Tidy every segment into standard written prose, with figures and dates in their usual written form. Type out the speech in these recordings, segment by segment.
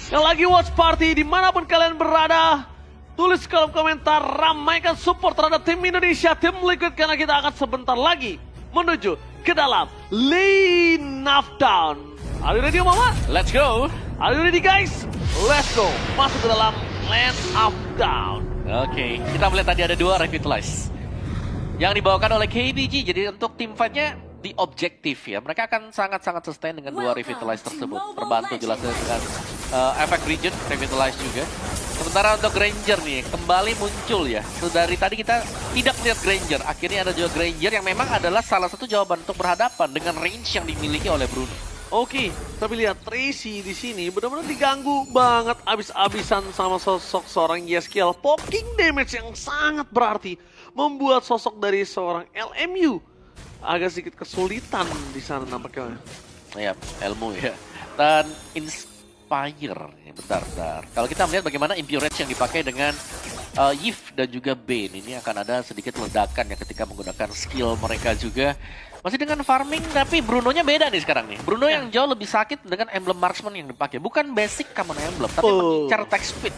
yang lagi watch party dimanapun kalian berada. Tulis kolom komentar, ramaikan support terhadap tim Indonesia, tim Liquid, karena kita akan sebentar lagi menuju ke dalam Lane of Down. Are you ready, Mama? Let's go. Are you ready, guys? Let's go. Masuk ke dalam Lane of Down. Oke, kita melihat tadi ada 2 Revitalize yang dibawakan oleh KBG. Jadi untuk tim fight-nya di objektif ya. Mereka akan sangat-sangat sustain dengan 2 Revitalize tersebut. Terbantu jelasnya dengan efek region Revitalize juga. Sementara untuk Granger nih, kembali muncul ya. So, dari tadi kita tidak melihat Granger. Akhirnya ada juga Granger yang memang adalah salah satu jawaban untuk berhadapan dengan range yang dimiliki oleh Bruno. Oke, tapi lihat Tracy di sini benar-benar diganggu banget abis-abisan sama sosok seorang Yeskiel. Poking damage yang sangat berarti membuat sosok dari seorang LMU agak sedikit kesulitan di sana nampaknya. Ya, ilmu ya. Dan Inspire, bentar. Kalau kita melihat bagaimana Impurage yang dipakai dengan Yif dan juga Bane, ini akan ada sedikit ledakan ya ketika menggunakan skill mereka juga. Masih dengan farming, tapi Bruno-nya beda nih sekarang nih. Bruno yang jauh lebih sakit dengan emblem marksman yang dipakai. Bukan basic common emblem, tapi mengincar attack speed.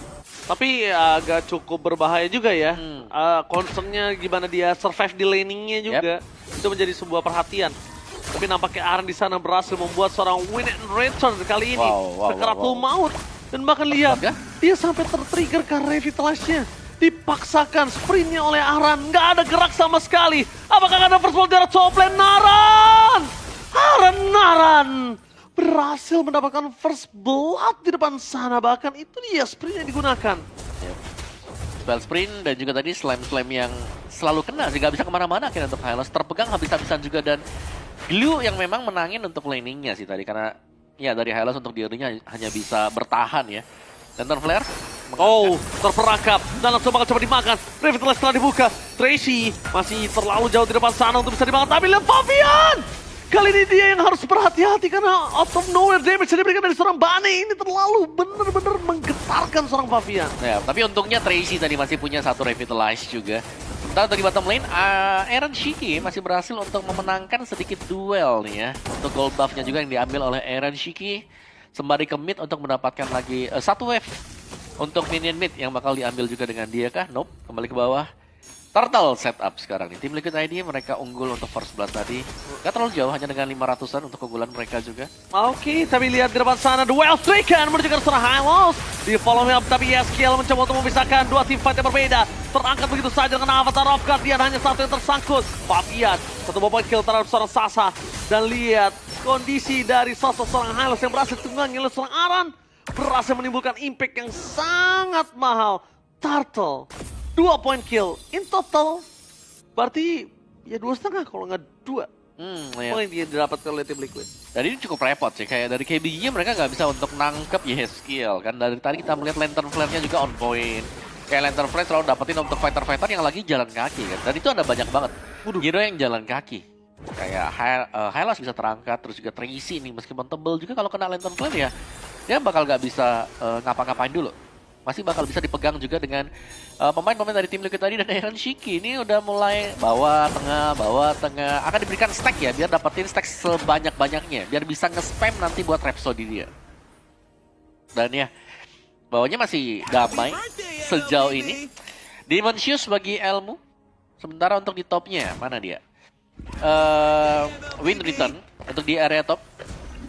Tapi agak cukup berbahaya juga ya. Concernnya gimana dia survive di laningnya juga. Itu menjadi sebuah perhatian. Tapi nampaknya Aaron di sana berhasil membuat seorang win and return kali ini. Sekeratul maut. Dan bahkan lihat, dia sampai tertrigger karena revitalize-nya. Dipaksakan sprintnya oleh Aaron, nggak ada gerak sama sekali. Apakah ada first blood dari top lane? Naran berhasil mendapatkan first blood di depan sana. Bahkan itu dia sprint yang digunakan. Spell sprint dan juga tadi slam yang selalu kena sehingga bisa kemana-mana akhirnya untuk Hylos. Terpegang habis-habisan juga dan Glue yang memang menangin untuk laningnya sih tadi. Karena ya dari Hylos untuk di early-nya hanya bisa bertahan ya. Lantern Flare. Terperangkap dan langsung bakal coba dimakan. Revitalize setelah dibuka. Tracy masih terlalu jauh di depan sana untuk bisa dimakan. Tapi lihat Fabian! Kali ini dia yang harus berhati-hati karena out of nowhere damage yang diberikan dari seorang Bane ini terlalu benar-benar menggetarkan seorang Fabian. Ya, tapi untungnya Tracy tadi masih punya 1 Revitalize juga. Sementara untuk di bottom lane, Aaron Shiki masih berhasil untuk memenangkan sedikit duel nih ya. Untuk gold buff-nya juga yang diambil oleh Aaron Shiki. Sembari ke mid untuk mendapatkan lagi 1 wave. Untuk minion mid yang bakal diambil juga dengan dia kah? Nope, kembali ke bawah. Turtle setup sekarang nih. Tim Liquid ID mereka unggul untuk first blood tadi. Gak terlalu jauh, hanya dengan 500-an untuk keunggulan mereka juga. Oke, tapi lihat di depan sana duel stricken menuju ke seorang Hylos. Di follow up, tapi Yeskiel mencoba untuk memisahkan 2 tim fight yang berbeda. Terangkat begitu saja dengan avatar of Guardian, hanya 1 yang tersangkut. Fabian, 1 point kill terhadap seorang Sasa. Dan lihat kondisi dari sosok seorang Hylos yang berhasil tunggangi oleh seorang Aaron. Berhasil menimbulkan impact yang sangat mahal. Turtle 2 point kill in total. Berarti ya 2,5 kalau nggak 2 poin dia didapatkan oleh tim Liquid. Dan ini cukup repot sih, kayak dari KBG-nya mereka nggak bisa untuk nangkep Yeskiel kan. Dari tadi kita melihat Lantern Flare-nya juga on point. Kayak Lantern Flare selalu dapetin untuk fighter-fighter yang lagi jalan kaki kan. Dan itu ada banyak banget hero yang jalan kaki. Kayak Hylos bisa terangkat, terus juga Tracy nih meskipun tebel juga kalau kena Lantern Flare ya dia bakal nggak bisa ngapa-ngapain dulu. Masih bakal bisa dipegang juga dengan pemain-pemain dari tim Liquid tadi. Dan Aaron Shiki ini udah mulai bawah tengah. Akan diberikan stack ya, biar dapetin stack sebanyak-banyaknya. Biar bisa nge-spam nanti buat Rhapsody dia. Dan ya, bawahnya masih damai sejauh ini. Dimensius bagi Elmu. Sementara untuk di topnya, mana dia? Win return untuk di area top.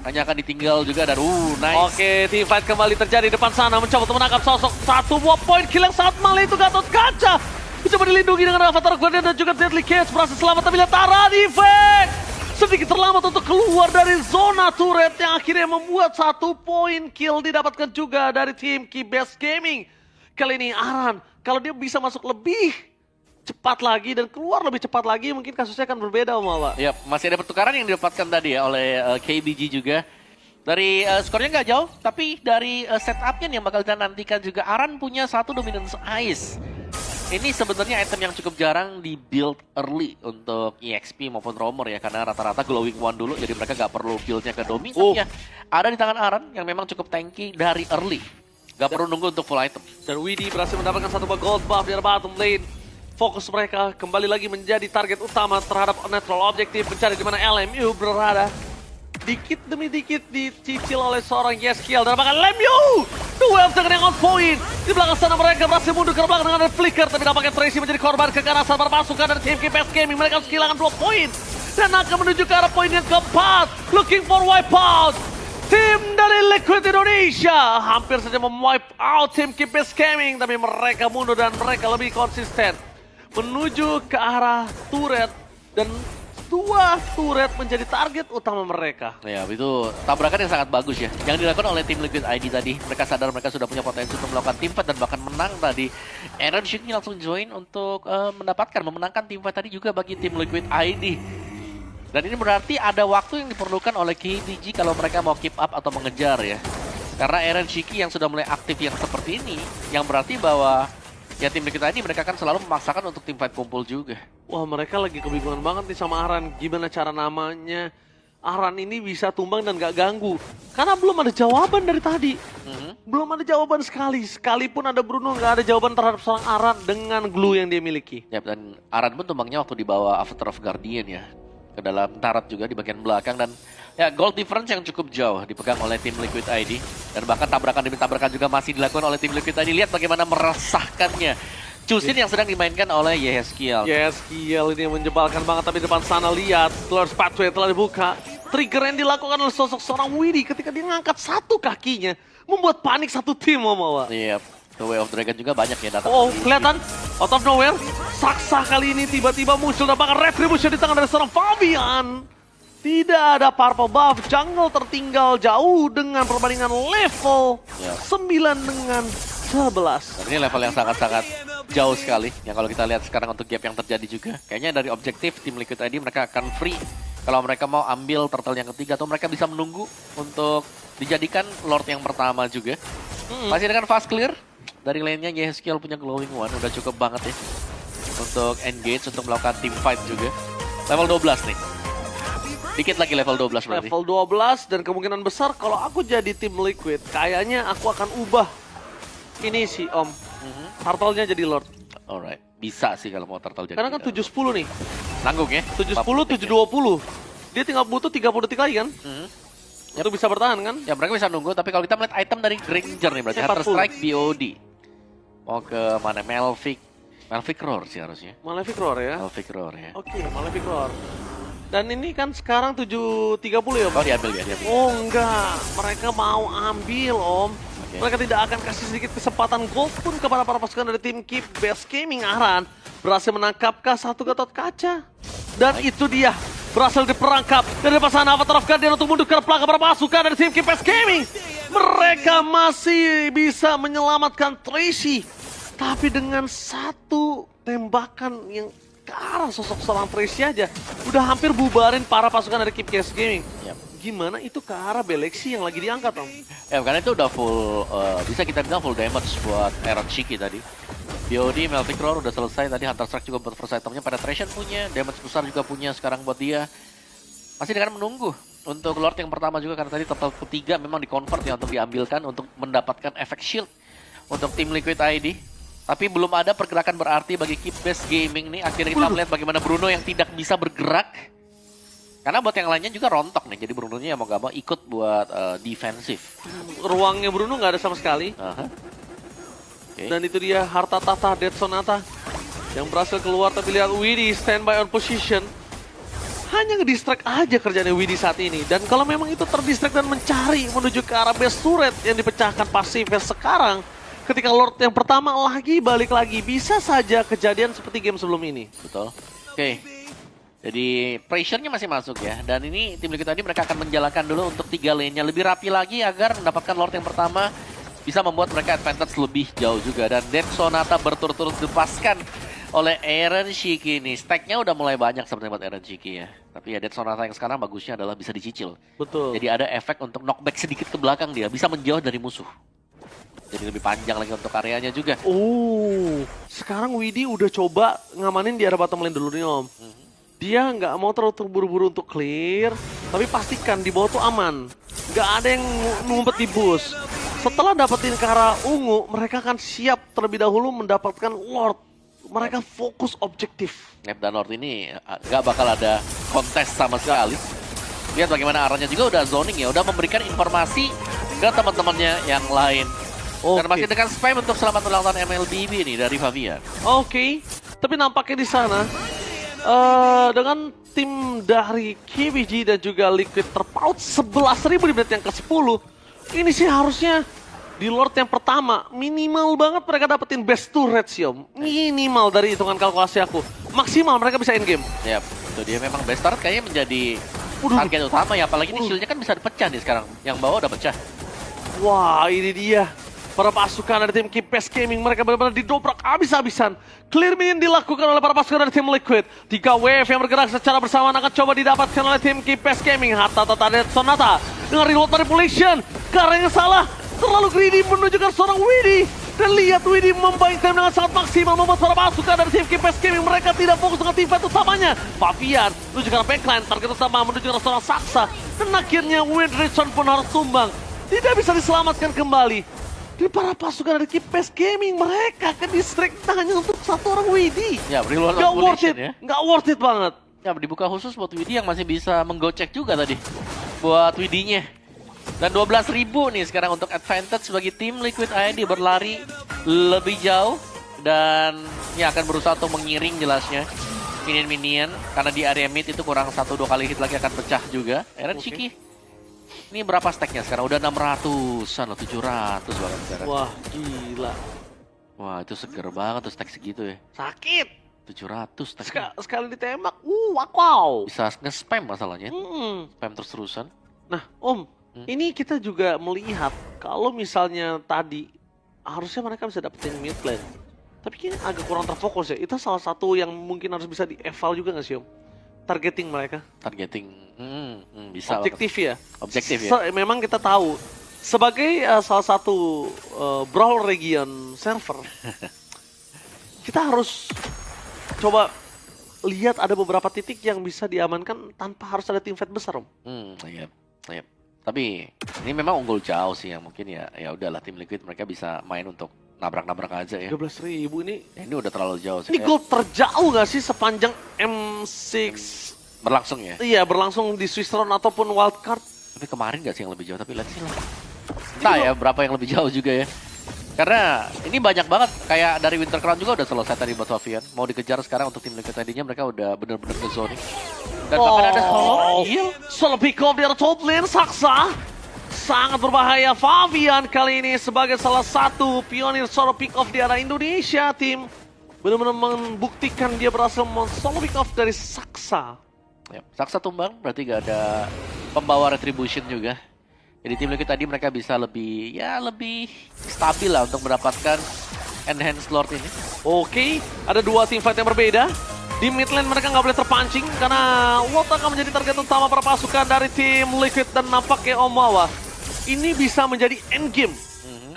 Hanya akan ditinggal juga dan nice. Oke, team fight kembali terjadi depan sana. Mencoba untuk menangkap sosok 1 point kill yang sangat mahal itu Gatot Kaca. Mencoba dilindungi dengan Avatar Guardian dan juga Deadly Cage. Berhasil selamat, tapi lihat Taran Effect sedikit terlambat untuk keluar dari zona turret yang akhirnya membuat 1 point kill didapatkan juga dari tim Key-Base Gaming. Kali ini Aaron, kalau dia bisa masuk lebih cepat lagi dan keluar lebih cepat lagi, mungkin kasusnya akan berbeda, Om Alba. Ya, masih ada pertukaran yang didapatkan tadi ya oleh KBG juga. Dari skornya nggak jauh, tapi dari setupnya nih yang bakal kita nantikan juga. Aaron punya 1 Dominance Ice. Ini sebenarnya item yang cukup jarang di build early untuk EXP maupun Roamer ya. Karena rata-rata Glowing One dulu, jadi mereka nggak perlu buildnya ke Domi. Tapi ya, ada di tangan Aaron yang memang cukup tanky dari early. Nggak perlu nunggu untuk full item. Dan Widdy berhasil mendapatkan 1 gold buff di bottom lane. Fokus mereka kembali lagi menjadi target utama terhadap natural objective, mencari di mana LMU berada. Dikit demi dikit dicicil oleh seorang Yeskiel dan bahkan LMU Duel dengan yang on point. Di belakang sana mereka berhasil mundur ke belakang dengan flicker. Tapi nampaknya Tracy menjadi korban kekerasan berpasukan dari tim KPS Gaming. Mereka harus kehilangan 2 poin. Dan akan menuju ke arah poin yang keempat. Looking for wipeout. Tim dari Liquid Indonesia hampir saja mem-wipe out tim KPS Gaming. Tapi mereka mundur dan mereka lebih konsisten. Menuju ke arah turret. Dan 2 turret menjadi target utama mereka. Ya, itu tabrakan yang sangat bagus ya. Yang dilakukan oleh tim Liquid ID tadi. Mereka sadar mereka sudah punya potensi untuk melakukan teamfight dan bahkan menang tadi. Aaron Shiki langsung join untuk memenangkan teamfight tadi juga bagi tim Liquid ID. Dan ini berarti ada waktu yang diperlukan oleh KDG kalau mereka mau keep up atau mengejar ya. Karena Aaron Shiki yang sudah mulai aktif yang seperti ini, yang berarti bahwa ya tim Liquid ID mereka kan selalu memaksakan untuk teamfight kumpul juga. Wah, mereka lagi kebingungan banget nih sama Aran. Gimana cara namanya Aran ini bisa tumbang dan gak ganggu. Karena belum ada jawaban dari tadi. Belum ada jawaban sekali. Sekalipun ada Bruno, gak ada jawaban terhadap seorang Aran dengan glue yang dia miliki. Ya, dan Aran pun tumbangnya waktu dibawa Avatar of Guardian ya. Ke dalam turret juga di bagian belakang. Dan ya, gold difference yang cukup jauh dipegang oleh tim Liquid ID. Dan bahkan tabrakan demi tabrakan juga masih dilakukan oleh tim Liquid ID. Lihat bagaimana meresahkannya Chusin yang sedang dimainkan oleh Yeskiel. Yeskiel ini menjebalkan banget, tapi depan sana lihat Glorious Pathway telah dibuka. Trigger yang dilakukan oleh sosok seorang Widdy ketika dia ngangkat satu kakinya membuat panik satu tim, Mama. Iya, The Way of Dragon juga banyak ya datang. Oh, kelihatan out of nowhere. Saksa kali ini tiba-tiba muncul dan bahkan Retribution di tangan dari seorang Fabian. Tidak ada purple buff, jungle tertinggal jauh dengan perbandingan level 9 dengan 11. Dan ini level yang sangat-sangat jauh sekali. Yang kalau kita lihat sekarang untuk gap yang terjadi juga. Kayaknya dari objektif tim Liquid ID mereka akan free. Kalau mereka mau ambil turtle yang ketiga atau mereka bisa menunggu untuk dijadikan Lord yang pertama juga. Masih dengan fast clear. Dari lane-nya Yeskiel punya glowing one. Udah cukup banget ya. Untuk engage, untuk melakukan team fight juga. Level 12 nih. Dikit lagi level 12 berarti. Level 12 dan kemungkinan besar kalau aku jadi tim Liquid. Kayaknya aku akan ubah ini sih Om. Turtle-nya jadi Lord. Alright. Bisa sih kalau mau turtle jadi. Karena kan 7-10 nih. Nanggung ya? 7-10, 7-20. Dia tinggal butuh 30 detik lagi kan? Itu bisa bertahan kan? Ya mereka bisa nunggu, tapi kalau kita melihat item dari Granger nih berarti Hunter Strike BOD. Mau ke mana? Malefic Roar sih harusnya. Malefic Roar ya? Malefic Roar ya. Oke, Malefic Roar. Dan ini kan sekarang 7.30 ya, Om? Oh, diambil ya, diambil. Oh enggak, mereka mau ambil, Om. Okay. Mereka tidak akan kasih sedikit kesempatan gold pun kepada para pasukan dari tim KPS Gaming. Aran berhasil menangkapkah satu Gatot Kaca. Dan itu dia, berhasil diperangkap dari pasangan Avatar of Guardian untuk mundur ke belakang para pasukan dari tim KPS Gaming. Mereka masih bisa menyelamatkan Tracy. Tapi dengan satu tembakan yang ke arah sosok seorang Tracy aja, udah hampir bubarin para pasukan dari KPS Gaming. Gimana itu ke arah Beleksi yang lagi diangkat, Om? Ya, karena itu udah full, bisa kita bilang full damage buat Aaron Shiki tadi. BOD, Malefic Roar udah selesai, tadi Hunter Strike juga buat first itemnya, Penetration punya, damage besar juga punya sekarang buat dia. Masih dengan menunggu untuk Lord yang pertama juga, karena tadi total ketiga memang di-convert ya untuk diambilkan, untuk mendapatkan efek shield untuk tim Liquid ID. Tapi belum ada pergerakan berarti bagi KPS Gaming nih, akhirnya kita melihat bagaimana Bruno yang tidak bisa bergerak. Karena buat yang lainnya juga rontok nih, jadi Bruno-nya mau gak mau ikut buat defensif. Ruangnya Bruno nggak ada sama sekali. Okay. Dan itu dia harta tahta Dead Sonata yang berhasil keluar, tapi lihat Widdy standby on position. Hanya ngedistract aja kerjanya Widdy saat ini. Dan kalau memang itu terdistract dan mencari menuju ke arah base turret yang dipecahkan pasifnya sekarang, ketika Lord yang pertama lagi balik lagi, bisa saja kejadian seperti game sebelum ini. Betul. Oke. Jadi pressure-nya masih masuk ya. Dan ini tim Liquid tadi mereka akan menjalankan dulu untuk 3 lane-nya lebih rapi lagi agar mendapatkan Lord yang pertama, bisa membuat mereka advantage lebih jauh juga. Dan Dead Sonata berturut-turut dilepaskan oleh Aaron Shiki nih. Stack-nya udah mulai banyak sebenarnya buat Aaron Shiki ya. Tapi ya Dead Sonata yang sekarang bagusnya adalah bisa dicicil. Betul. Jadi ada efek untuk knockback sedikit ke belakang dia, bisa menjauh dari musuh. Jadi lebih panjang lagi untuk areanya juga. Oh, sekarang Widdy udah coba ngamanin di arah bottom lane dulu nih, Om. Dia nggak mau terlalu terburu-buru untuk clear, tapi pastikan di bawah tuh aman. Nggak ada yang ngumpet di bus. Setelah dapetin ke arah ungu, mereka akan siap terlebih dahulu mendapatkan Lord. Mereka fokus objektif. Nep dan Lord ini nggak bakal ada kontes sama sekali. Lihat bagaimana arahnya juga udah zoning ya, udah memberikan informasi ke teman-temannya yang lain. Dan masih dengan spam untuk selamat melakukan MLBB nih dari Fabian. Oke, tapi nampaknya di sana dengan tim dari KBG dan juga Liquid terpaut 11.000 di menit yang ke-10. Ini sih harusnya di Lord yang pertama minimal banget mereka dapetin best turret sih Om. Minimal dari hitungan kalkulasi aku. Maksimal mereka bisa in game. Yap, itu dia memang best turret kayaknya menjadi target utama ya. Apalagi ini shieldnya kan bisa dipecah nih sekarang. Yang bawah udah pecah. Wah, ini dia. Para pasukan dari tim Kipes Gaming, mereka benar-benar didobrak habis-habisan. Clear minion dilakukan oleh para pasukan dari tim Liquid. 3 wave yang bergerak secara bersamaan akan coba didapatkan oleh tim Kipes Gaming. Hatta Tata Sonata dengan reload manipulation. Karena yang salah, terlalu greedy menunjukkan seorang Widdy. Dan lihat Widdy membaik time dengan sangat maksimal, membuat para pasukan dari tim Kipes Gaming mereka tidak fokus dengan tim fight utamanya. Fabian menunjukkan backline, target utama menunjukkan seorang Saksa. Dan akhirnya Windrichon pun harus tumbang. Tidak bisa diselamatkan kembali. Di para pasukan dari Kipes Gaming, mereka ke distract hanya untuk satu orang Widdy. Ya, reload Gak worth manipulation it, ya. gak worth it banget. Ya, dibuka khusus buat Widdy yang masih bisa menggocek juga tadi. Buat Widdy-nya. Dan 12.000 nih sekarang untuk advantage bagi tim Liquid ID berlari lebih jauh. Dan ya akan berusaha untuk mengiring jelasnya minion-minion. Karena di area mid itu kurang 1-2 kali hit lagi akan pecah juga. Eren Shiki. Ini berapa stacknya sekarang? Udah 600-an loh, 700 bahkan sekarang. Wah, gila. Wah, itu seger banget tuh stack segitu ya. Sakit. 700 stack. Sekali ditembak, wow. Bisa nge-spam masalahnya. Spam terus-terusan. Nah, Om, ini kita juga melihat kalau misalnya tadi harusnya mereka bisa dapetin mid lane. Tapi kayaknya agak kurang terfokus ya. Itu salah satu yang mungkin harus bisa di-eval juga nggak sih, Om? Targeting mereka. Targeting, bisa. Objektif ya. Objektif ya. Memang kita tahu sebagai salah satu Brawl Region server, kita harus coba lihat ada beberapa titik yang bisa diamankan tanpa harus ada tim fight besar, Om. Iya. Tapi ini memang unggul jauh sih yang mungkin ya udahlah tim Liquid mereka bisa main untuk nabrak-nabrak aja ya. 13.000 ini. Ini udah terlalu jauh sih. Ini goal terjauh gak sih sepanjang M6? Berlangsung ya? Iya, berlangsung di Swiss Round ataupun wildcard. Tapi kemarin gak sih yang lebih jauh, tapi let's see lah. Entah ya berapa yang lebih jauh juga ya. Karena ini banyak banget, kayak dari Winter Crown juga udah selesai tadi buat Fabian. Mau dikejar sekarang untuk tim Liquid tadinya mereka udah bener-bener nge-zoning. Dan bahkan ada solo pick off di top lane, Saksa. Sangat berbahaya Fabian kali ini sebagai salah satu pionir solo pick off di arah Indonesia. Tim benar-benar membuktikan dia berhasil solo pick off dari Saksa. Ya, Saksa tumbang berarti gak ada pembawa retribution juga. Jadi tim Liquid tadi mereka bisa lebih stabil lah untuk mendapatkan enhanced lord ini. Oke, ada dua tim fight yang berbeda. Di mid lane mereka nggak boleh terpancing karena Walt akan menjadi target utama para pasukan dari tim Liquid dan nampaknya Omawa. Ini bisa menjadi endgame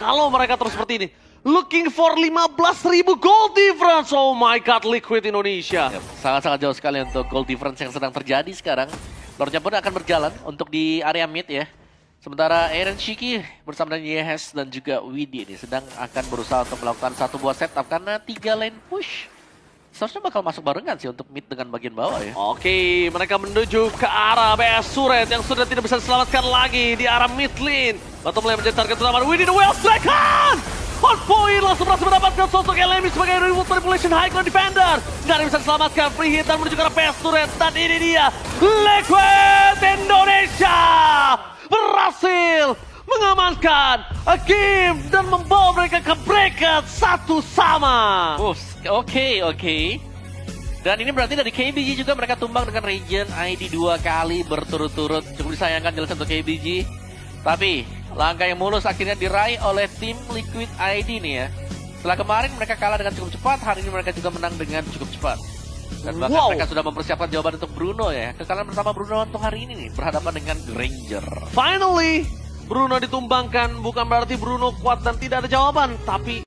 kalau mereka terus seperti ini. Looking for 15.000 gold difference. Oh my god, Liquid Indonesia. Sangat-sangat jauh sekali untuk gold difference yang sedang terjadi sekarang. Lordnya pun akan berjalan untuk di area mid ya. Sementara Eren Shiki bersama dengan Yehes dan juga Widdy ini sedang akan berusaha untuk melakukan satu buah setup karena 3 lane push. Seharusnya bakal masuk barengan sih untuk mid dengan bagian bawah ya. Oke, mereka menuju ke arah BS Suret yang sudah tidak bisa diselamatkan lagi di arah mid lane. Bottom lane menjadi target utama. Widdy the well striker! On point langsung berhasil mendapatkan sosok LMI sebagai remote manipulation high ground defender. Nggak ada yang bisa diselamatkan. Free hit dan menuju ke arah BS Suret. Dan ini dia Liquid Indonesia berhasil mengamankan a game dan membawa mereka ke bracket satu sama. Oke. Dan ini berarti dari KBG juga mereka tumbang dengan Region ID 2 kali berturut-turut. Cukup disayangkan jelas untuk KBG. Tapi langkah yang mulus akhirnya diraih oleh tim Liquid ID nih ya. Setelah kemarin mereka kalah dengan cukup cepat, hari ini mereka juga menang dengan cukup cepat. Dan bahkan mereka sudah mempersiapkan jawaban untuk Bruno ya. Kekalahan bersama Bruno untuk hari ini nih berhadapan dengan Granger. Finally, Bruno ditumbangkan. Bukan berarti Bruno kuat dan tidak ada jawaban, tapi